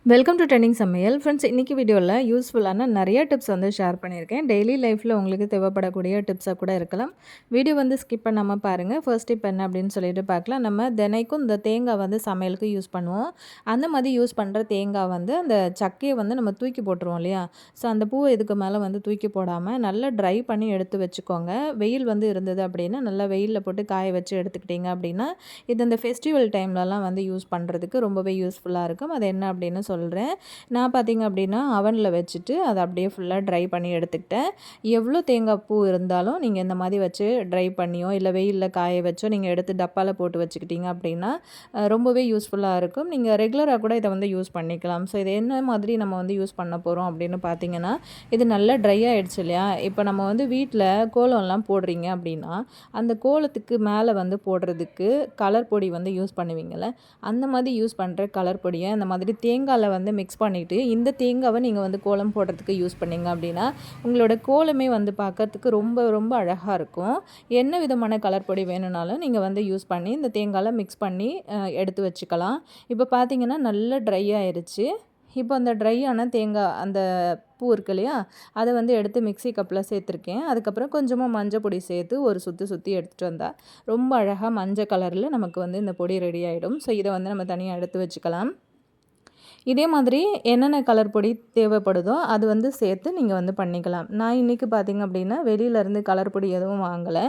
Welcome to trending சமையல் friends. இன்றைக்கி வீடியோவில் யூஸ்ஃபுல்லான நிறைய டிப்ஸ் வந்து ஷேர் பண்ணியிருக்கேன். டெய்லி லைஃப்பில் உங்களுக்கு தேவைப்படக்கூடிய டிப்ஸாக கூட இருக்கலாம். வீடியோ வந்து ஸ்கிப் பண்ணாமல் பாருங்கள். ஃபர்ஸ்ட் டிப் என்ன அப்படின்னு சொல்லிட்டு பார்க்கலாம். நம்ம தினைக்கும் இந்த தேங்காய் வந்து சமையலுக்கு யூஸ் பண்ணுவோம். அந்த மாதிரி யூஸ் பண்ணுற தேங்காய் வந்து அந்த சக்கையை வந்து நம்ம தூக்கி போட்டுருவோம் இல்லையா? ஸோ அந்த பூவை இதுக்கு மேலே வந்து தூக்கி போடாமல் நல்லா ட்ரை பண்ணி எடுத்து வச்சுக்கோங்க. வெயில் வந்து இருந்தது அப்படின்னா நல்லா வெயிலில் போட்டு காய வச்சு எடுத்துக்கிட்டிங்க அப்படின்னா இது இந்த ஃபெஸ்டிவல் டைம்லலாம் வந்து யூஸ் பண்ணுறதுக்கு ரொம்பவே யூஸ்ஃபுல்லாக இருக்கும். அது என்ன அப்படின்னு சொல்கிறேன். நான் பார்த்திங்க அப்படின்னா அவனில் வச்சுட்டு அதை அப்படியே ஃபுல்லாக ட்ரை பண்ணி எடுத்துக்கிட்டேன். எவ்வளோ தேங்காய் பூ இருந்தாலும் நீங்கள் இந்த மாதிரி வச்சு ட்ரை பண்ணியோ இல்லை வெயிலில் காய வச்சோ நீங்கள் எடுத்து டப்பாவில் போட்டு வச்சுக்கிட்டிங்க அப்படின்னா ரொம்பவே யூஸ்ஃபுல்லாக இருக்கும். நீங்கள் ரெகுலராக கூட இதை வந்து யூஸ் பண்ணிக்கலாம். ஸோ இது என்ன மாதிரி நம்ம வந்து யூஸ் பண்ண போகிறோம் அப்படின்னு பார்த்தீங்கன்னா, இது நல்லா ட்ரை ஆகிடுச்சு இல்லையா? இப்போ நம்ம வந்து வீட்டில் கோலம்லாம் போடுறீங்க அப்படின்னா அந்த கோலத்துக்கு மேலே வந்து போடுறதுக்கு கலர் பொடி வந்து யூஸ் பண்ணுவீங்கள்ல, அந்த மாதிரி யூஸ் பண்ணுற கலர் பொடியை இந்த மாதிரி தேங்காயில் வந்து மிக்ஸ் பண்ணிவிட்டு இந்த தேங்காவை நீங்கள் வந்து கோலம் போடுறதுக்கு யூஸ் பண்ணிங்க அப்படின்னா உங்களோட கோலமே வந்து பார்க்கறதுக்கு ரொம்ப ரொம்ப அழகாக இருக்கும். என்ன விதமான கலர் பொடி வேணும்னாலும் நீங்கள் வந்து யூஸ் பண்ணி இந்த தேங்காயில் மிக்ஸ் பண்ணி எடுத்து வச்சுக்கலாம். இப்போ பார்த்தீங்கன்னா நல்லா ட்ரை ஆயிடுச்சு. இப்போ அந்த ட்ரையான தேங்காய் அந்த பூ இருக்கு இல்லையா, அதை வந்து எடுத்து மிக்ஸி கப்பில் சேர்த்துருக்கேன். அதுக்கப்புறம் கொஞ்சமாக மஞ்சள் பொடி சேர்த்து ஒரு சுற்றி எடுத்துகிட்டு வந்தால் ரொம்ப அழகாக மஞ்சள் கலரில் நமக்கு வந்து இந்த பொடி ரெடி ஆகிடும். ஸோ இதை வந்து நம்ம தனியாக எடுத்து வச்சுக்கலாம். இதே மாதிரி என்னென்ன கலர் பொடி தேவைப்படுதோ அது வந்து சேர்த்து நீங்கள் வந்து பண்ணிக்கலாம். நான் இன்றைக்கி பார்த்திங்க அப்படின்னா வெளியிலேருந்து கலர் பொடி எதுவும் வாங்கலை.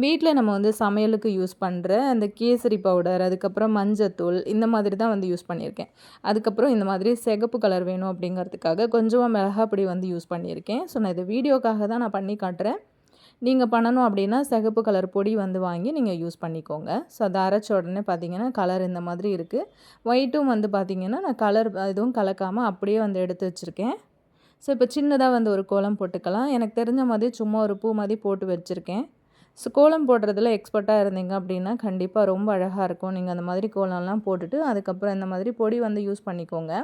வீட்டில் நம்ம வந்து சமையலுக்கு யூஸ் பண்ணுற அந்த கேசரி பவுடர், அதுக்கப்புறம் மஞ்சத்தூள் இந்த மாதிரி தான் வந்து யூஸ் பண்ணியிருக்கேன். அதுக்கப்புறம் இந்த மாதிரி சிகப்பு கலர் வேணும் அப்படிங்கிறதுக்காக கொஞ்சமாக மிளகாய் பொடி வந்து யூஸ் பண்ணியிருக்கேன். ஸோ நான் இது வீடியோக்காக தான் நான் பண்ணி காட்டுறேன். நீங்கள் பண்ணணும் அப்படின்னா சிகப்பு கலர் பொடி வந்து வாங்கி நீங்கள் யூஸ் பண்ணிக்கோங்க. ஸோ அதை அரைச்ச உடனே பார்த்தீங்கன்னா கலர் இந்த மாதிரி இருக்குது. ஒயிட்டும் வந்து பார்த்திங்கன்னா நான் கலர் எதுவும் கலக்காமல் அப்படியே வந்து எடுத்து வச்சுருக்கேன். ஸோ இப்போ சின்னதாக வந்து ஒரு கோலம் போட்டுக்கலாம். எனக்கு தெரிஞ்ச மாதிரி சும்மா ஒரு பூ மாதிரி போட்டு வச்சுருக்கேன். ஸோ கோலம் போடுறதுல எக்ஸ்பர்ட்டாக இருந்தீங்க அப்படின்னா கண்டிப்பாக ரொம்ப அழகாக இருக்கும். நீங்கள் அந்த மாதிரி கோலம்லாம் போட்டுட்டு அதுக்கப்புறம் இந்த மாதிரி பொடி வந்து யூஸ் பண்ணிக்கோங்க.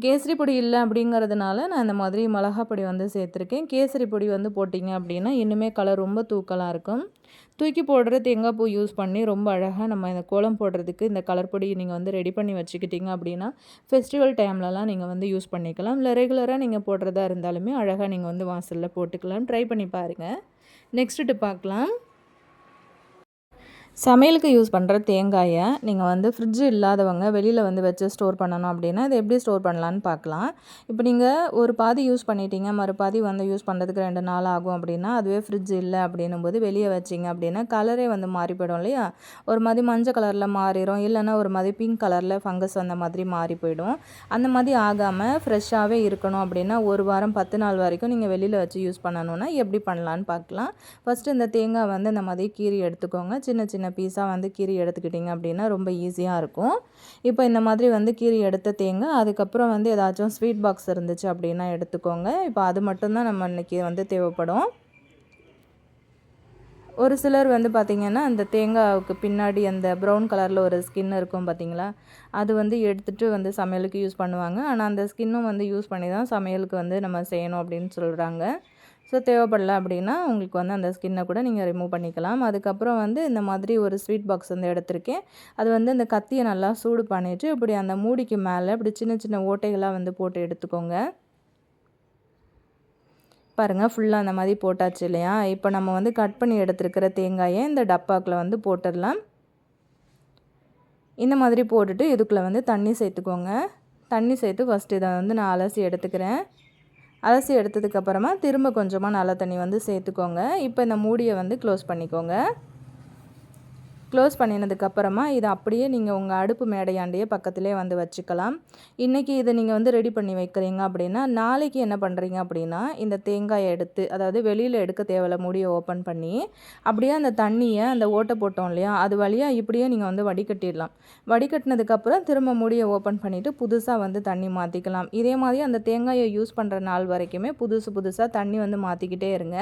கேசரி பொடி இல்லை அப்படிங்கிறதுனால நான் இந்த மாதிரி மிளகா பொடி வந்து சேர்த்துருக்கேன். கேசரி பொடி வந்து போட்டிங்க அப்படின்னா இன்னுமே கலர் ரொம்ப தூக்கலாக இருக்கும். தூக்கி போடுற தேங்காய் பூ யூஸ் பண்ணி ரொம்ப அழகாக நம்ம இந்த கோலம் போடுறதுக்கு இந்த கலர் பொடி நீங்கள் வந்து ரெடி பண்ணி வச்சுக்கிட்டிங்க அப்படின்னா ஃபெஸ்டிவல் டைம்லலாம் நீங்கள் வந்து யூஸ் பண்ணிக்கலாம். இல்லை ரெகுலராக நீங்கள் போடுறதா இருந்தாலுமே அழகாக நீங்கள் வந்து வாசலில் போட்டுக்கலாம். ட்ரை பண்ணி பாருங்கள். நெக்ஸ்ட்டு பார்க்கலாம். சமையலுக்கு யூஸ் பண்ணுற தேங்காயை நீங்கள் வந்து ஃப்ரிட்ஜ் இல்லாதவங்க வெளியில் வந்து வச்சு ஸ்டோர் பண்ணணும் அப்படின்னா இதை எப்படி ஸ்டோர் பண்ணலான்னு பார்க்கலாம். இப்போ நீங்கள் ஒரு பாதி யூஸ் பண்ணிட்டீங்க, மறுபாதி வந்து யூஸ் பண்ணுறதுக்கு 2 நாள் ஆகும் அப்படின்னா அதுவே ஃப்ரிட்ஜ் இல்லை அப்படின்னும்போது வெளியே வச்சிங்க அப்படின்னா கலரே வந்து மாறி போயிடும் இல்லையா? ஒரு மாதிரி மஞ்சள் கலரில் மாறிடும், இல்லைன்னா ஒரு மாதிரி பிங்க் கலரில் ஃபங்கஸ் அந்த மாதிரி மாறி போயிடும். அந்த மாதிரி ஆகாமல் ஃப்ரெஷ்ஷாகவே இருக்கணும் அப்படின்னா 1 வாரம் 10 நாள் வரைக்கும் நீங்கள் வெளியில் வச்சு யூஸ் பண்ணணுன்னா எப்படி பண்ணலான்னு பார்க்கலாம். ஃபஸ்ட்டு இந்த தேங்காய் வந்து இந்த மாதிரி கீறி எடுத்துக்கோங்க. சின்ன சின்ன பீஸாக வந்து கீறி எடுத்துக்கிட்டிங்க அப்படின்னா ரொம்ப ஈஸியாக இருக்கும். இப்போ இந்த மாதிரி வந்து கீறி எடுத்த தேங்காய் அதுக்கப்புறம் வந்து ஏதாச்சும் ஸ்வீட் பாக்ஸ் இருந்துச்சு அப்படின்னா எடுத்துக்கோங்க. இப்போ அது மட்டும்தான் நம்ம இன்றைக்கி வந்து தேவைப்படும். ஒரு சிலர் வந்து பார்த்திங்கன்னா அந்த தேங்காய்க்கு பின்னாடி அந்த ப்ரௌன் கலரில் ஒரு ஸ்கின் இருக்கும் பார்த்திங்களா, அது வந்து எடுத்துகிட்டு வந்து சமையலுக்கு யூஸ் பண்ணுவாங்க. ஆனால் அந்த ஸ்கின்னும் வந்து யூஸ் பண்ணி தான் சமையலுக்கு வந்து நம்ம செய்யணும் அப்படின்னு சொல்கிறாங்க. ஸோ தேவைப்படல அப்படின்னா உங்களுக்கு வந்து அந்த ஸ்கின்னை கூட நீங்கள் ரிமூவ் பண்ணிக்கலாம். அதுக்கப்புறம் வந்து இந்த மாதிரி ஒரு ஸ்வீட் பாக்ஸ் வந்து எடுத்திருக்கேன். அது வந்து இந்த கத்தியை நல்லா சூடு பண்ணிவிட்டு இப்படி அந்த மூடிக்கு மேலே இப்படி சின்ன சின்ன ஓட்டைகளாக வந்து போட்டு எடுத்துக்கோங்க. பாருங்கள், ஃபுல்லாக அந்த மாதிரி போட்டாச்சு இல்லையா? இப்போ நம்ம வந்து கட் பண்ணி எடுத்துருக்கிற தேங்காயை இந்த டப்பாக்கில் வந்து போட்டுடலாம். இந்த மாதிரி போட்டுட்டு இதுக்குள்ளே வந்து தண்ணி சேர்த்துக்கோங்க. தண்ணி சேர்த்து ஃபஸ்ட்டு இதை வந்து நான் அலசி எடுத்துக்கிறேன். அலசி எடுத்ததுக்கப்புறமா திரும்ப கொஞ்சமாக நல்ல தண்ணி வந்து சேர்த்துக்கோங்க. இப்போ இந்த மூடியை வந்து க்ளோஸ் பண்ணிக்கோங்க. க்ளோஸ் பண்ணினதுக்கப்புறமா இதை அப்படியே நீங்கள் உங்கள் அடுப்பு மேடையாண்டையே பக்கத்துலேயே வந்து வச்சுக்கலாம். இன்றைக்கி இதை நீங்கள் வந்து ரெடி பண்ணி வைக்கிறீங்க அப்படின்னா நாளைக்கு என்ன பண்ணுறீங்க அப்படின்னா இந்த தேங்காயை எடுத்து, அதாவது வெளியில் எடுக்க தேவையில்ல, மூடியை ஓப்பன் பண்ணி அப்படியே அந்த தண்ணியை அந்த ஓட்டை போட்டோம் இல்லையா, அது வழியாக இப்படியே நீங்கள் வந்து வடிகட்டிடலாம். வடிகட்டினதுக்கப்புறம் திரும்ப மூடியை ஓப்பன் பண்ணிவிட்டு புதுசாக வந்து தண்ணி மாற்றிக்கலாம். இதே மாதிரி அந்த தேங்காயை யூஸ் பண்ணுற நாள் வரைக்குமே புதுசாக தண்ணி வந்து மாற்றிக்கிட்டே இருங்க.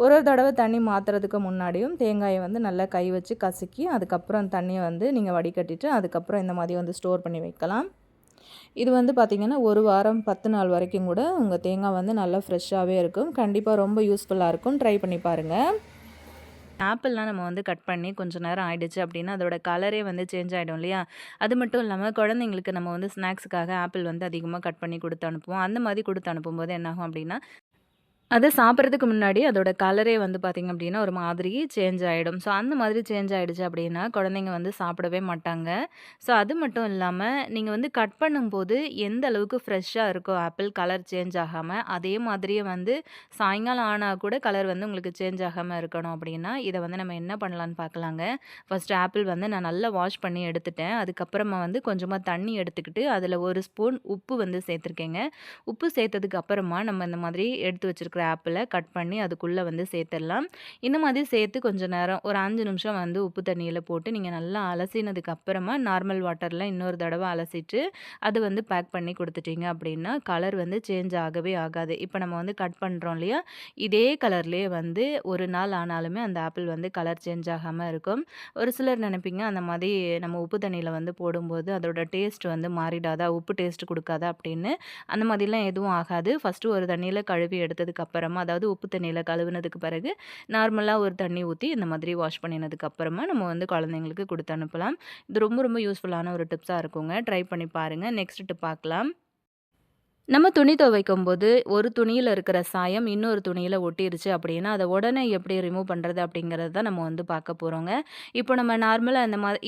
ஒரு தடவை தண்ணி மாற்றுறதுக்கு முன்னாடியும் தேங்காயை வந்து நல்லா கை வச்சு கசக்கி அதுக்கப்புறம் தண்ணியை வந்து நீங்கள் வடிகட்டிட்டு அதுக்கப்புறம் இந்த மாதிரி வந்து ஸ்டோர் பண்ணி வைக்கலாம். இது வந்து பார்த்திங்கன்னா 1 வாரம் 10 நாள் வரைக்கும் கூட உங்கள் தேங்காய் வந்து நல்லா ஃப்ரெஷ்ஷாகவே இருக்கும். கண்டிப்பாக ரொம்ப யூஸ்ஃபுல்லாக இருக்கும். ட்ரை பண்ணி பாருங்கள். ஆப்பிள்லாம் நம்ம வந்து கட் பண்ணி கொஞ்சம் நேரம் ஆயிடுச்சு அப்படின்னா, அதோட கலரே வந்து சேஞ்ச் ஆயிடும் இல்லையா? அது மட்டும் இல்லாம குழந்தைங்களுக்கு நம்ம வந்து ஸ்நாக்ஸுக்காக ஆப்பிள் வந்து அதிகமா கட் பண்ணி குடுத்து அனுப்புவோம். அந்த மாதிரி குடுத்து அனுப்பும்போது என்னாகும் அப்படின்னா, அத சாப்பிடுறதுக்கு முன்னாடி அதோட கலரே வந்து பார்த்தீங்க அப்டின்னா, ஒரு மாதிரி சேஞ்ச் ஆயிடும். ஸோ, அந்த மாதிரி சேஞ்ச் ஆயிடுச்சு அப்டின்னா, குழந்தைங்க வந்து சாப்பிடவே மாட்டாங்க. ஸோ, அது மட்டும் இல்லாம, நீங்க வந்து கட் பண்ணும்போது எந்த அளவுக்கு ஃப்ரெஷ்ஷா இருக்கோ ஆப்பிள் கலர் சேஞ்ச் ஆகாம, அதே மாதிரியே வந்து சாயங்காலம் ஆனா கூட கலர் வந்து உங்களுக்கு சேஞ்ச் ஆகாம இருக்கணும் அப்டின்னா, இத வந்து நம்ம என்ன பண்ணலான்னு பார்க்கலாங்க. ஃபர்ஸ்ட்டு ஆப்பிள் வந்து நான் நல்லா வாஷ் பண்ணி எடுத்துட்டேன். அதுக்கப்புறமா வந்து கொஞ்சமா தண்ணி எடுத்துக்கிட்டு, அதில 1 ஸ்பூன் உப்பு வந்து சேர்த்துருக்கேங்க. உப்பு சேர்த்ததுக்கு அப்புறமா நம்ம இந்த மாதிரி எடுத்து வச்சிருக்கிற ஆப்பிள கட் பண்ணி அதுக்குள்ள வந்து சேர்த்துடலாம். இந்த மாதிரி சேர்த்து கொஞ்சம் நேரம் ஒரு 5 நிமிஷம் வந்து உப்பு தண்ணீல போட்டு நீங்க நல்லா அலசினதுக்கு அப்புறமா நார்மல் வாட்டர்ல இன்னொரு தடவ அலசிட்டு, அது வந்து பேக் பண்ணி குடுத்துட்டீங்க அப்படின்னா, கலர் வந்து சேஞ்ச் ஆகவே ஆகாது. இப்ப நம்ம வந்து கட் பண்றோம் இல்லையா? இதே கலர்லயே வந்து ஒரு நாள் ஆனாலுமே அந்த ஆப்பிள் வந்து கலர் சேஞ்ச் ஆகாம இருக்கும். ஒரு சிலர் நினைப்பீங்க அந்த மாதிரி நம்ம உப்பு தண்ணீல வந்து போடும்போது அதோட டேஸ்ட் வந்து மாறிடாதா? உப்பு டேஸ்ட் குடுக்காதா? அப்படின்னு. அந்த மாதிரிலாம் எதுவும் ஆகாது. ஃபர்ஸ்ட்டு ஒரு தண்ணீல கழுவி எடுத்ததுக்கு அப்புறமா, அதாவது உப்பு தண்ணீல கழுவுனதுக்கு பிறகு, நார்மலா ஒரு தண்ணி ஊத்தி இந்த மாதிரி வாஷ் பண்ணினதுக்கு அப்புறமா, நம்ம வந்து குழந்தைங்களுக்கு குடுத்து அனுப்பலாம். இது ரொம்ப ரொம்ப யூஸ்ஃபுல்லான ஒரு டிப்ஸா இருக்குங்க. ட்ரை பண்ணி பாருங்க. நெக்ஸ்ட் டிப் பார்க்கலாம். நம்ம துணி துவைக்கும்போது, ஒரு துணியில இருக்கிற சாயம் இன்னொரு துணியில ஒட்டிருச்சு அப்படின்னா, அத உடனே எப்படி ரிமூவ் பண்றது அப்படிங்கிறது தான் நம்ம வந்து பார்க்க போறோங்க. இப்போ நம்ம நார்மலா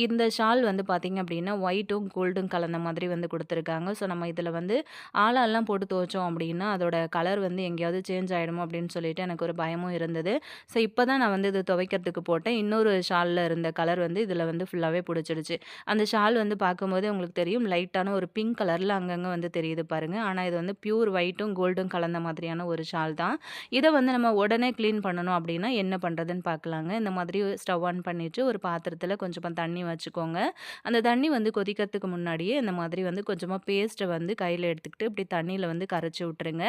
இந்த ஷால் வந்து பார்த்தீங்க அப்படின்னா, ஒயிட்டும், கோல்டும் கலந்த மாதிரி வந்து குடுத்துருக்காங்க. ஸோ, நம்ம இதில வந்து ஆளால்லாம் போட்டு துவைச்சோம் அப்படின்னா, அதோட கலர் வந்து எங்கேயாவது சேஞ்ச் ஆயிடுமோ அப்படின்னு சொல்லிட்டு எனக்கு ஒரு பயமும் இருந்தது. ஸோ, இப்ப தான் நான் வந்து இது துவைக்கிறதுக்கு போட்டேன். இன்னொரு ஷால்ல இருந்த கலர் வந்து இதில வந்து ஃபுல்லாவே புடிச்சிடுச்சு. அந்த ஷால் வந்து பார்க்கும்போதே உங்களுக்கு தெரியும், லைட்டான ஒரு பிங்க் கலர்ல அங்கங்க வந்து தெரியுது பாருங்க. ஆனா இது வந்து பியூர் ஒயிட்டும், கோல்டும் கலந்த மாதிரியான ஒரு ஷால் தான். இத வந்து நம்ம உடனே கிளீன் பண்ணணும் அப்டின்னா, என்ன பண்றதுன்னு பார்க்கலாங்க. இந்த மாதிரி ஸ்டவ் ஆன் பண்ணிட்டு, ஒரு பாத்திரத்தில கொஞ்சமா தண்ணி வச்சுக்கோங்க. அந்த தண்ணி வந்து கொதிக்கிறதுக்கு முன்னாடியே இந்த மாதிரி வந்து கொஞ்சமா பேஸ்ட்ட வந்து கையில எடுத்துக்கிட்டு, இப்டி தண்ணீல வந்து கரைச்சு விட்டுருங்க.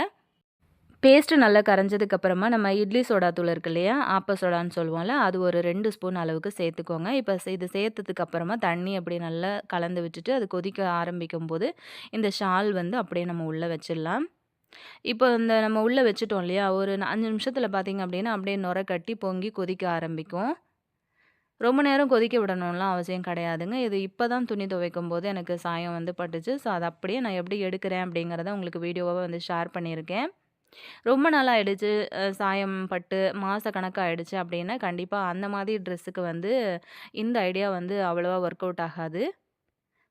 பேஸ்ட்டு நல்லா கரைஞ்சதுக்கு அப்புறமா, நம்ம இட்லி சோடா தூள் இருக்கு இல்லையா? ஆப்ப சோடான்னு சொல்லுவோம்ல, அது ஒரு 2 ஸ்பூன் அளவுக்கு சேர்த்துக்கோங்க. இப்ப இது சேர்த்ததுக்கு அப்புறமா தண்ணி அப்படியே நல்லா கலந்து விட்டுட்டு, அது கொதிக்க ஆரம்பிக்கும்போது, இந்த ஷால் வந்து அப்படியே நம்ம உள்ள வச்சிடலாம். இப்போ இந்த நம்ம உள்ள வச்சுட்டோம் இல்லையா? ஒரு 5 நிமிஷத்தில பார்த்தீங்க அப்படின்னா, அப்படியே நுர கட்டி பொங்கி கொதிக்க ஆரம்பிக்கும். ரொம்ப நேரம் கொதிக்க விடணும்லாம் அவசியம் கிடையாதுங்க. இது இப்ப தான் துணி துவைக்கும்போது எனக்கு சாயம் வந்து பட்டுச்சு. ஸோ, அத அப்படியே நான் எப்படி எடுக்கிறேன் அப்படிங்கிறத உங்களுக்கு வீடியோவா வந்து ஷேர் பண்ணியிருக்கேன். ரொம்ப நாள் ஆயிடுச்சு. சாயம் பட்டு மாசக்கணக்கா ஆயிடுச்சு அப்டின்னா, கண்டிப்பா அந்த மாதிரி ட்ரெஸ்ஸுக்கு வந்து இந்த ஐடியா வந்து அவ்வளவா ஒர்க் அவுட் ஆகாது.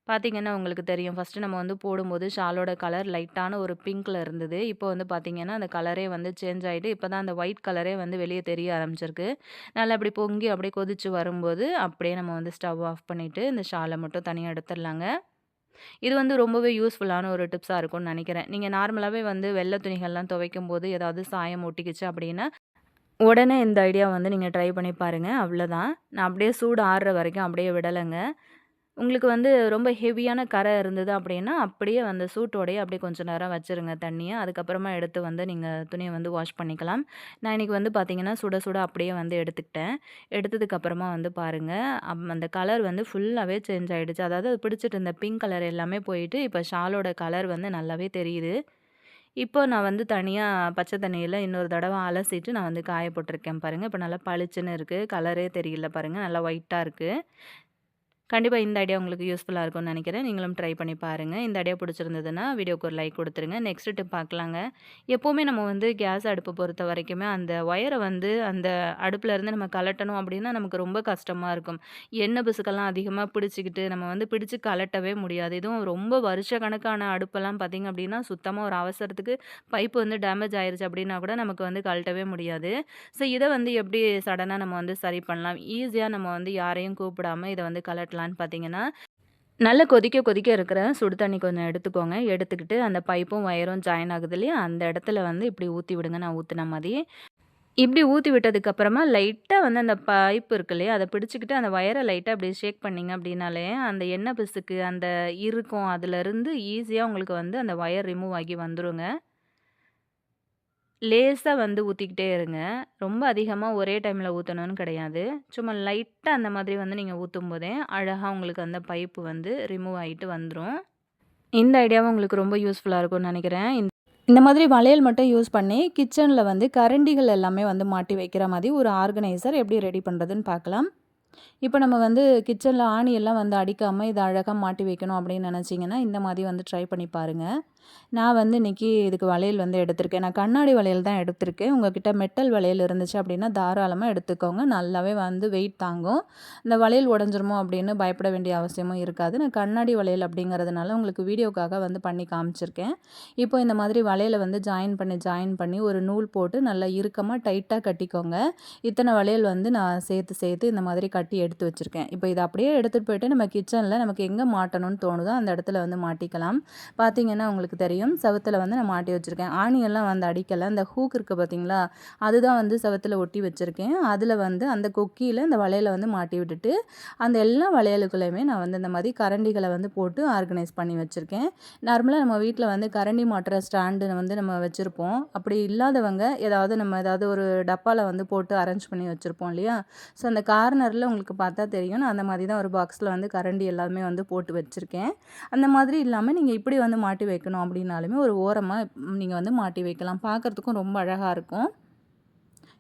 பார்த்தீங்கன்னா, உங்களுக்கு தெரியும். ஃபர்ஸ்ட்டு நம்ம வந்து போடும்போது ஷாலோட கலர் லைட்டான ஒரு பிங்க்ல இருந்தது. இப்போ வந்து பார்த்தீங்கன்னா, அந்த கலரே வந்து சேஞ்ச் ஆயிட்டு, இப்ப தான் அந்த ஒயிட் கலரே வந்து வெளிய தெரிய ஆரம்பிச்சிருக்கு. நல்லா இப்டி பொங்கி அப்டியே கொதிச்சு வரும்போது, அப்படியே நம்ம வந்து ஸ்டவ் ஆஃப் பண்ணிட்டு, இந்த ஷால மட்டும் தனியா எடுத்துர்லாங்க. இது வந்து ரொம்பவே யூஸ்ஃபுல்லான ஒரு டிப்ஸா இருக்கும்னு நெனைக்கிறேன். நீங்க நார்மலாவே வந்து வெள்ள துணிகள்லாம் துவைக்கும்போது ஏதாவது சாயம் ஒட்டிக்கிச்சு அப்டின்னா, உடனே இந்த ஐடியா வந்து நீங்க ட்ரை பண்ணி பாருங்க. அவ்வளதான். நான் அப்படியே சூடு ஆறுற வரைக்கும் அப்படியே விடலங்க. உங்களுக்கு வந்து ரொம்ப ஹெவியான கரை இருந்தது அப்படின்னா, அப்படியே அந்த சூட்டோடயே அப்படியே கொஞ்சம் நேரம் வச்சுருங்க தண்ணிய. அதுக்கப்புறமா எடுத்து வந்து நீங்க துணிய வந்து வாஷ் பண்ணிக்கலாம். நான் இன்னைக்கு வந்து பார்த்தீங்கன்னா, சுட சுட அப்படியே வந்து எடுத்துக்கிட்டேன். எடுத்ததுக்கப்புறமா வந்து பாருங்க, அந்த கலர் வந்து ஃபுல்லாவே சேஞ்ச் ஆயிடுச்சு. அதாவது அது பிடிச்சிட்டு இருந்த பிங்க் கலர் எல்லாமே போயிட்டு, இப்ப ஷாலோட கலர் வந்து நல்லாவே தெரியுது. இப்போ நான் வந்து தனியா பச்சை தண்ணீல இன்னொரு தடவ அலசிட்டு நான் வந்து காய போட்டுருக்கேன் பாருங்க. இப்ப நல்லா பளிச்சுன்னு இருக்கு. கலரே தெரியல பாருங்க. நல்லா ஒயிட்டா இருக்கு. கண்டிப்பா இந்த ஐடியா உங்களுக்கு யூஸ்ஃபுல்லா இருக்கும்னு நெனைக்கிறேன். நீங்களும் ட்ரை பண்ணி பாருங்க. இந்த ஐடியா பிடிச்சிருந்ததுன்னா, வீடியோக்கு ஒரு லைக் குடுத்துருங்க. நெக்ஸ்ட் டிப் பார்க்கலாங்க. எப்பவுமே நம்ம வந்து கேஸ் அடுப்ப பொறுத்த வரைக்குமே, அந்த ஒயர வந்து அந்த அடுப்புலருந்து நம்ம கழட்டணும் அப்டின்னா, நமக்கு ரொம்ப கஷ்டமா இருக்கும். எண்ணெய் பிசுக்கெல்லாம் அதிகமா பிடிச்சுக்கிட்டு, நம்ம வந்து பிடிச்சு கழட்டவே முடியாது. இதுவும் ரொம்ப வருஷக்கணக்கான அடுப்பெல்லாம் பார்த்தீங்க அப்டின்னா, சுத்தமா ஒரு அவசரத்துக்கு பைப் வந்து டேமேஜ் ஆயிருச்சு அப்டின்னா கூட நமக்கு வந்து கழட்டவே முடியாது. ஸோ, இத வந்து எப்படி சடனா நம்ம வந்து சரி பண்ணலாம்? ஈஸியா நம்ம வந்து யாரையும் கூப்பிடாம இத வந்து கழட்டலான்னு பார்த்தீங்கன்னா, நல்லா கொதிக்க கொதிக்க இருக்கிற சுடு தண்ணி கொஞ்சம் எடுத்துக்கோங்க. எடுத்துக்கிட்டு அந்த பைப்பும், ஒயரும் ஜாயின் ஆகுது இல்லையா? அந்த இடத்துல வந்து இப்படி ஊத்தி விடுங்க. நான் ஊத்துன மாரி. இப்படி ஊத்தி விட்டதுக்கு அப்புறமா லைட்டா வந்து அந்த பைப் இருக்கு இல்லையா? அத பிடிச்சுக்கிட்டு அந்த ஒயர லைட்டா அப்படி ஷேக் பண்ணீங்க அப்படின்னாலே, அந்த எண்ணெய் பிசுக்கு, அந்த இறுக்கம் அதுலருந்து ஈஸியா உங்களுக்கு வந்து அந்த ஒயர் ரிமூவ் ஆகி வந்துருங்க. லேசா வந்து ஊத்திக்கிட்டே இருங்க. ரொம்ப அதிகமா ஒரே டைம்ல ஊத்தணும்னு கிடையாது. சும்மா லைட்டா அந்த மாதிரி வந்து நீங்க ஊத்தும்போதே, அழகா உங்களுக்கு அந்த பைப்பு வந்து ரிமூவ் ஆயிட்டு வந்துரும். இந்த ஐடியாவும் உங்களுக்கு ரொம்ப யூஸ்ஃபுல்லா இருக்கும்னு நெனைக்கிறேன். இந்த மாதிரி வளையல் மட்டும் யூஸ் பண்ணி கிச்சனில் வந்து கரண்டிகள் எல்லாமே வந்து மாட்டி வைக்கிற மாதிரி ஒரு ஆர்கனைசர் எப்படி ரெடி பண்ணுறதுன்னு பார்க்கலாம். இப்போ நம்ம வந்து கிச்சனில் ஆணியெல்லாம் வந்து அடிக்காமல் இதை அழகாக மாட்டி வைக்கணும் அப்படின்னு நினச்சிங்கன்னா இந்த மாதிரி வந்து ட்ரை பண்ணி பாருங்கள். நான் வந்து இன்றைக்கி இதுக்கு வளையல் வந்து எடுத்திருக்கேன். நான் கண்ணாடி வளையல் தான் எடுத்திருக்கேன். உங்கள்கிட்ட மெட்டல் வளையல் இருந்துச்சு அப்படின்னா தாராளமாக எடுத்துக்கோங்க. நல்லாவே வந்து வெயிட் தாங்கும். இந்த வளையல் உடஞ்சிருமோ அப்படின்னு பயப்பட வேண்டிய அவசியமும் இருக்காது. நான் கண்ணாடி வளையல் அப்படிங்கிறதுனால உங்களுக்கு வீடியோக்காக வந்து பண்ணி காமிச்சிருக்கேன். இப்போ இந்த மாதிரி வளையலை வந்து ஜாயின் பண்ணி ஒரு நூல் போட்டு நல்லா இறுக்கமாக டைட்டாக கட்டிக்கோங்க. இத்தனை வளையல் வந்து நான் சேர்த்து இந்த மாதிரி கட்டி எடுத்து வச்சுருக்கேன். இப்போ இதை அப்படியே எடுத்துகிட்டு போயிட்டு நம்ம கிச்சனில் நமக்கு எங்கே மாட்டணும்னு தோணுதோ அந்த இடத்துல வந்து மாட்டிக்கலாம். பார்த்தீங்கன்னா உங்களுக்கு தெரியும் செவுத்துல வந்து நான் மாட்டி வச்சுருக்கேன். ஆணியெல்லாம் வந்து அடிக்கலை. அந்த ஹூக் இருக்குது பார்த்தீங்களா, அதுதான் வந்து செவுத்துல ஒட்டி வச்சுருக்கேன். அதில் வந்து அந்த கொக்கியில் இந்த வளையலை வந்து மாட்டி விட்டுட்டு அந்த எல்லா வளையலுக்குள்ளேயுமே நான் வந்து இந்த மாதிரி கரண்டிகளை வந்து போட்டு ஆர்கனைஸ் பண்ணி வச்சுருக்கேன். நார்மலாக நம்ம வீட்டில் வந்து கரண்டி மாட்டுற ஸ்டாண்டு வந்து நம்ம வச்சுருப்போம். அப்படி இல்லாதவங்க ஏதாவது ஒரு டப்பாவில் வந்து போட்டு அரேஞ்ச் பண்ணி வச்சுருப்போம் இல்லையா. ஸோ அந்த கார்னரில் உங்களுக்கு பார்த்தா தெரியும். நான் அந்த மாதிரி தான் ஒரு பாக்ஸில் வந்து கரண்டி எல்லாமே வந்து போட்டு வச்சுருக்கேன். அந்த மாதிரி இல்லாமல் நீங்கள் இப்படி வந்து மாட்டி வைக்கணும் அப்படின்னாலுமே ஒரு ஓரமாக நீங்கள் வந்து மாட்டி வைக்கலாம். பார்க்குறதுக்கும் ரொம்ப அழகாக இருக்கும்.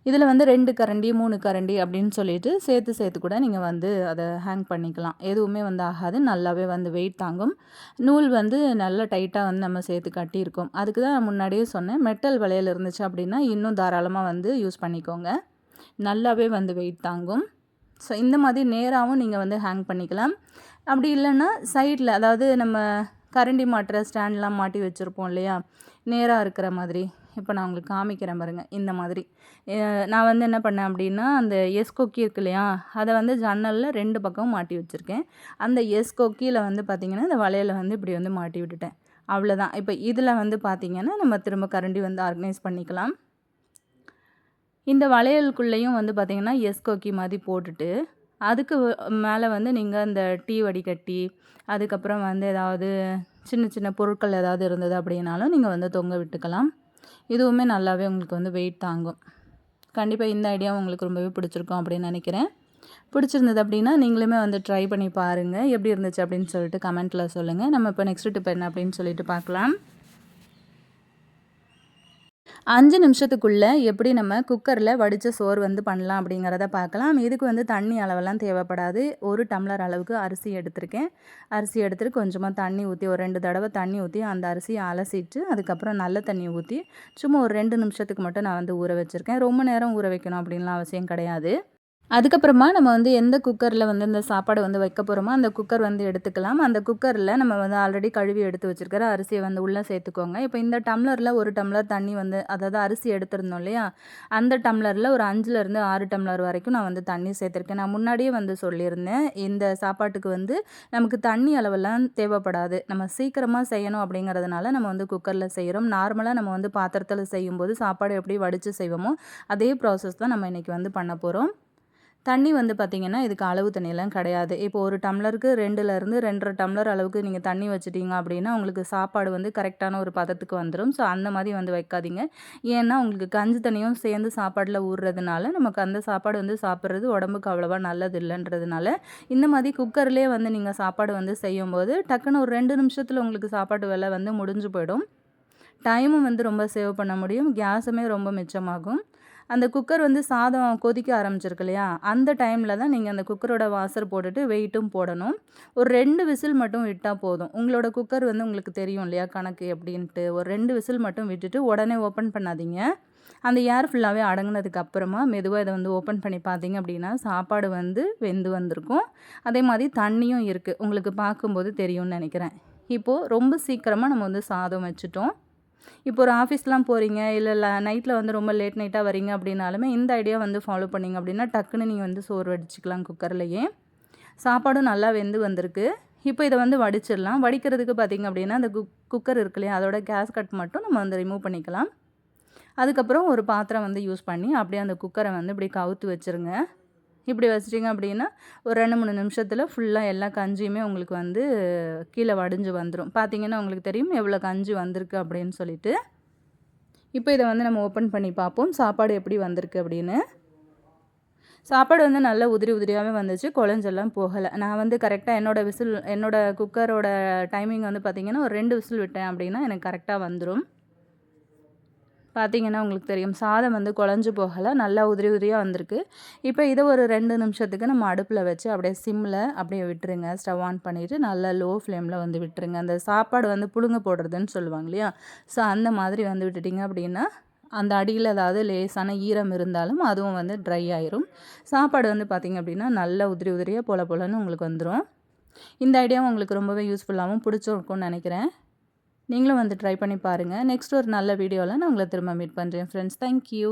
இதில் வந்து 2 கரண்டி 3 கரண்டி அப்படின்னு சொல்லிட்டு சேர்த்து கூட நீங்கள் வந்து அதை ஹேங் பண்ணிக்கலாம். எதுவுமே வந்து ஆகாது. நல்லாவே வந்து வெயிட் தாங்கும். நூல் வந்து நல்லா டைட்டாக வந்து நம்ம சேர்த்து கட்டியிருக்கோம். அதுக்கு தான் நான் முன்னாடியே சொன்னேன், மெட்டல் வளையல் இருந்துச்சு அப்படின்னா இன்னும் தாராளமாக வந்து யூஸ் பண்ணிக்கோங்க. நல்லாவே வந்து வெயிட் தாங்கும். ஸோ இந்த மாதிரி நேராகவும் நீங்கள் வந்து ஹேங் பண்ணிக்கலாம். அப்படி இல்லைன்னா சைடில், அதாவது நம்ம கரண்டி மாட்டுற ஸ்டாண்ட்லாம் மாட்டி வச்சுருப்போம் இல்லையா, நேராக இருக்கிற மாதிரி. இப்போ நான் உங்களுக்கு காமிக்கிறேன் பாருங்கள். இந்த மாதிரி நான் வந்து என்ன பண்ணேன் அப்படின்னா, அந்த எஸ் கொக்கி இருக்கு இல்லையா, அதை வந்து ஜன்னலில் 2 பக்கமும் மாட்டி வச்சுருக்கேன். அந்த எஸ் கொக்கியில் வந்து பார்த்திங்கன்னா இந்த வளையலை வந்து இப்படி வந்து மாட்டி விட்டுட்டேன். அவ்வளோதான். இப்போ இதில் வந்து பார்த்திங்கன்னா நம்ம திரும்ப கரண்டி வந்து ஆர்கனைஸ் பண்ணிக்கலாம். இந்த வளையலுக்குள்ளேயும் வந்து பார்த்திங்கன்னா எஸ் கொக்கி மாதிரி போட்டுட்டு அதுக்கு மேலே வந்து நீங்கள் இந்த டீ வடிகட்டி, அதுக்கப்புறம் வந்து ஏதாவது சின்ன சின்ன பொருட்கள் ஏதாவது இருந்தது அப்படின்னாலும் நீங்கள் வந்து தொங்க விட்டுக்கலாம். இதுவுமே நல்லாவே உங்களுக்கு வந்து வெயிட் தாங்கும். கண்டிப்பாக இந்த ஐடியா உங்களுக்கு ரொம்பவே பிடிச்சிருக்கும் அப்படின்னு நினைக்கிறேன். பிடிச்சிருந்தது அப்படின்னா நீங்களுமே வந்து ட்ரை பண்ணி பாருங்கள். எப்படி இருந்துச்சு அப்படின்னு சொல்லிட்டு கமெண்ட்டில் சொல்லுங்கள். நம்ம இப்போ நெக்ஸ்ட் டிப் என்ன அப்படின்னு சொல்லிட்டு பார்க்கலாம். 5 நிமிஷத்துக்குள்ளே எப்படி நம்ம குக்கரில் வடித்த சோறு வந்து பண்ணலாம் அப்படிங்கிறத பார்க்கலாம். இதுக்கு வந்து தண்ணி அளவெல்லாம் தேவைப்படாது. 1 டம்ளர் அளவுக்கு அரிசி எடுத்திருக்கேன். அரிசி எடுத்துட்டு கொஞ்சமாக தண்ணி ஊற்றி ஒரு 2 தடவை தண்ணி ஊற்றி அந்த அரிசியை அலசிட்டு அதுக்கப்புறம் நல்ல தண்ணி ஊற்றி சும்மா ஒரு 2 நிமிஷத்துக்கு மட்டும் நான் வந்து ஊற வச்சுருக்கேன். ரொம்ப நேரம் ஊற வைக்கணும் அப்படின்லாம் அவசியம் கிடையாது. அதுக்கப்புறமா நம்ம வந்து எந்த குக்கரில் வந்து இந்த சாப்பாடு வந்து வைக்க போகிறோமோ அந்த குக்கர் வந்து எடுத்துக்கலாம். அந்த குக்கரில் நம்ம வந்து ஆல்ரெடி கழுவி எடுத்து வச்சுருக்கிற அரிசியை வந்து உள்ளே சேர்த்துக்கோங்க. இப்போ இந்த டம்ளரில் 1 டம்ளர் தண்ணி வந்து, அதாவது அரிசி எடுத்திருந்தோம் இல்லையா, அந்த டம்ளரில் ஒரு 5லேருந்து 6 டம்ளர் வரைக்கும் நான் வந்து தண்ணி சேர்த்துருக்கேன். நான் முன்னாடியே வந்து சொல்லியிருந்தேன், இந்த சாப்பாட்டுக்கு வந்து நமக்கு தண்ணி அளவெல்லாம் தேவைப்படாது. நம்ம சீக்கிரமாக செய்யணும் அப்படிங்கிறதுனால நம்ம வந்து குக்கரில் செய்கிறோம். நார்மலாக நம்ம வந்து பாத்திரத்தில் செய்யும்போது சாப்பாடு எப்படி வடித்து செய்வோமோ அதே ப்ராசஸ் தான் நம்ம இன்றைக்கி வந்து பண்ண போகிறோம். தண்ணி வந்து பார்த்திங்கன்னா இதுக்கு அளவு தண்ணியெல்லாம் கிடையாது. இப்போ ஒரு டம்ளருக்கு 2லேருந்து 2.5 டம்ளர் அளவுக்கு நீங்கள் தண்ணி வச்சுட்டிங்க அப்படின்னா உங்களுக்கு சாப்பாடு வந்து கரெக்டான ஒரு பதத்துக்கு வந்துடும். ஸோ அந்த மாதிரி வந்து வைக்காதீங்க. ஏன்னா உங்களுக்கு கஞ்சி தண்ணியும் சேர்ந்து சாப்பாடில் ஊறுறதுனால நமக்கு அந்த சாப்பாடு வந்து சாப்பிட்றது உடம்புக்கு அவ்வளோவா நல்லது இல்லைன்றதுனால இந்த மாதிரி குக்கர்லேயே வந்து நீங்கள் சாப்பாடு வந்து செய்யும்போது டக்குன்னு ஒரு 2 நிமிஷத்தில் உங்களுக்கு சாப்பாட்டு வேலை வந்து முடிஞ்சு போயிடும். டைமும் வந்து ரொம்ப சேவ் பண்ண முடியும். கேஸுமே ரொம்ப மிச்சமாகும். அந்த குக்கர் வந்து சாதம் கொதிக்க ஆரம்பிச்சிருக்கு இல்லையா, அந்த டைமில் தான் நீங்கள் அந்த குக்கரோட வாசர் போட்டுட்டு வெயிட்டும் போடணும். ஒரு 2 விசில் மட்டும் விட்டால் போதும். உங்களோட குக்கர் வந்து உங்களுக்கு தெரியும் இல்லையா கணக்கு எப்படின்ட்டு. ஒரு 2 விசில் மட்டும் விட்டுட்டு உடனே ஓப்பன் பண்ணாதீங்க. அந்த ஏர் ஃபுல்லாகவே அடங்கினதுக்கு அப்புறமா மெதுவாக இதை வந்து ஓப்பன் பண்ணி பார்த்தீங்க அப்படின்னா சாப்பாடு வந்து வெந்து வந்திருக்கும். அதே மாதிரி தண்ணியும் இருக்குது. உங்களுக்கு பார்க்கும்போது தெரியும்னு நினைக்கிறேன். இப்போது ரொம்ப சீக்கிரமாக நம்ம வந்து சாதம் வச்சுட்டோம். இப்போ ஒரு ஆஃபீஸ்லாம் போகிறீங்க, இல்லை நைட்டில் வந்து ரொம்ப லேட் நைட்டாக வரீங்க அப்படின்னாலுமே இந்த ஐடியா வந்து ஃபாலோ பண்ணிங்க அப்படின்னா டக்குன்னு நீங்கள் வந்து சோறு வடிச்சிக்கலாம் குக்கர்லேயே. சாப்பாடும் நல்லா வெந்து வந்திருக்கு. இப்போ இதை வந்து வடிச்சிடலாம். வடிக்கிறதுக்கு பார்த்திங்க அப்படின்னா அந்த குக்கர் இருக்கு இல்லையா, அதோட கேஸ் கட் மட்டும் நம்ம வந்து ரிமூவ் பண்ணிக்கலாம். அதுக்கப்புறம் ஒரு பாத்திரம் வந்து யூஸ் பண்ணி அப்படியே அந்த குக்கரை வந்து இப்படி கவுத்து வச்சுருங்க. இப்படி வச்சிட்டிங்க அப்படின்னா ஒரு 2-3 நிமிஷத்தில் ஃபுல்லாக எல்லா கஞ்சியுமே உங்களுக்கு வந்து கீழே வடிஞ்சு வந்துடும். பார்த்திங்கன்னா உங்களுக்கு தெரியும் எவ்வளோ கஞ்சி வந்திருக்கு அப்படின்னு சொல்லிட்டு. இப்போ இதை வந்து நம்ம ஓப்பன் பண்ணி பார்ப்போம் சாப்பாடு எப்படி வந்திருக்கு அப்படின்னு. சாப்பாடு வந்து நல்லா உதிரி உதிரியாகவே வந்துச்சு, குழஞ்செல்லாம் போகலை. நான் வந்து கரெக்டாக என்னோடய குக்கரோட டைமிங் வந்து பார்த்திங்கன்னா ஒரு 2 விசில் விட்டேன் அப்படின்னா எனக்கு கரெக்டாக வந்துடும். பார்த்தீங்கன்னா உங்களுக்கு தெரியும் சாதம் வந்து குழஞ்சு போகலை, நல்லா உதிரி உதிரியாக வந்திருக்கு. இப்போ இதை ஒரு 2 நிமிஷத்துக்கு நம்ம அடுப்பில் வச்சு அப்படியே சிம்மில் அப்படியே விட்டுருங்க. ஸ்டவ் ஆன் பண்ணிவிட்டு நல்லா லோ ஃப்ளேமில் வந்து விட்டுருங்க. அந்த சாப்பாடு வந்து புழுங்க போடுறதுன்னு சொல்லுவாங்க இல்லையா, ஸோ அந்த மாதிரி வந்து விட்டுட்டிங்க அப்படின்னா அந்த அடியில் ஏதாவது லேசான ஈரம் இருந்தாலும் அதுவும் வந்து ட்ரை ஆயிரும். சாப்பாடு வந்து பார்த்திங்க அப்படின்னா நல்லா உதிரி உதிரியாக போல போலன்னு உங்களுக்கு வந்துடும். இந்த ஐடியாவும் உங்களுக்கு ரொம்பவே யூஸ்ஃபுல்லாகவும் பிடிச்சிருக்கும்னு நினைக்கிறேன். நீங்களும் வந்து ட்ரை பண்ணி பாருங்கள். நெக்ஸ்ட் ஒரு நல்ல வீடியோவில் நான் உங்களை திரும்ப மீட் பண்ணுறேன் ஃப்ரெண்ட்ஸ். தேங்க்யூ.